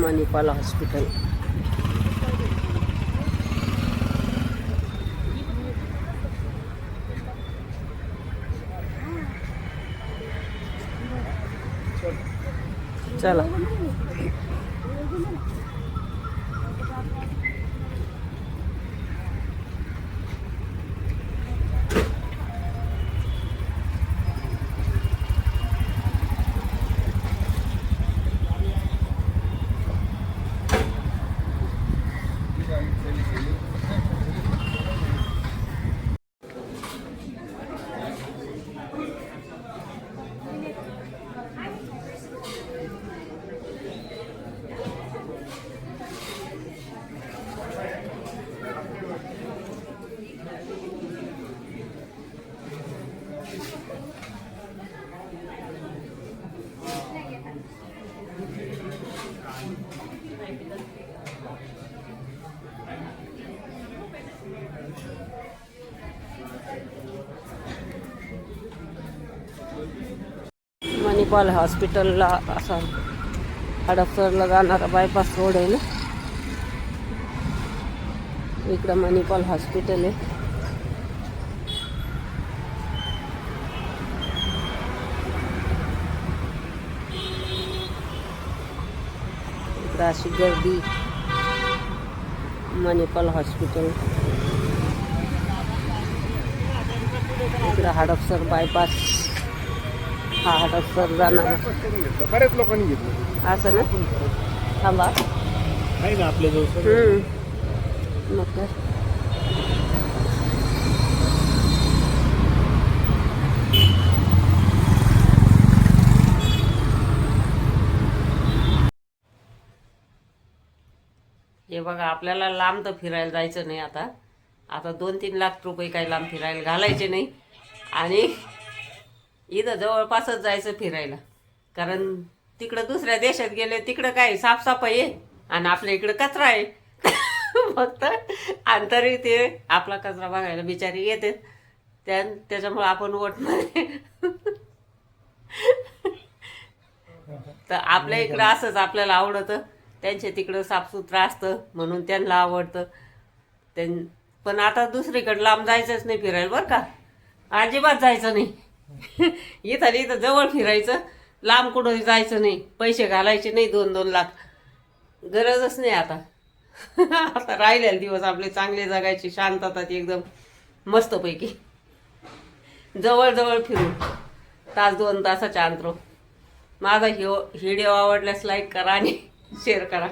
Manipal hospital. चला मणिपाल हॉस्पिटलला असा हडपसरला जाणारा बायपास रोड आहे ना. इकडं मणिपाल हॉस्पिटल आहे. इकडं अशी गर्दी. मणिपाल हॉस्पिटल इकडं हडपसर बायपास. हा हडपसर जाणार बऱ्याच लोकांनी घेतलं असं ना. थांबा नाही ना आपल्या जवळ. मग काय हे बघा, आपल्याला लांब तर फिरायला जायचं नाही. आता 2-3 लाख रुपये काही लांब फिरायला घालायचे नाही. आणि इथं जवळपासच जायचं फिरायला. कारण तिकडं दुसऱ्या देशात गेले तिकडं काय साफसफाई आहे आणि आपल्या इकडं कचरा आहे. फक्त अंतरी ते आपला कचरा बघायला बिचारी येते. त्याच्यामुळे आपण वोट नाही. तर आपल्या इकडं असंच आपल्याला आवडतं. त्यांच्या तिकडं साफसुथरं असतं म्हणून त्यांना आवडतं. पण आता दुसरीकडं लांब जायचंच नाही फिरायला बरं का. अजिबात जायचं नाही. इथं जवळ फिरायचं. लांब कुठं जायचं नाही. पैसे घालायचे नाही 2-2 लाख. गरजच नाही आता. आता राहिलेले दिवस आपले चांगले जगायचे शांततात एकदम मस्तपैकी. जवळ फिरून 1-2 तासाच्या अंतरावर. माझा व्हिडिओ आवडल्यास लाईक करा आणि शेअर करा.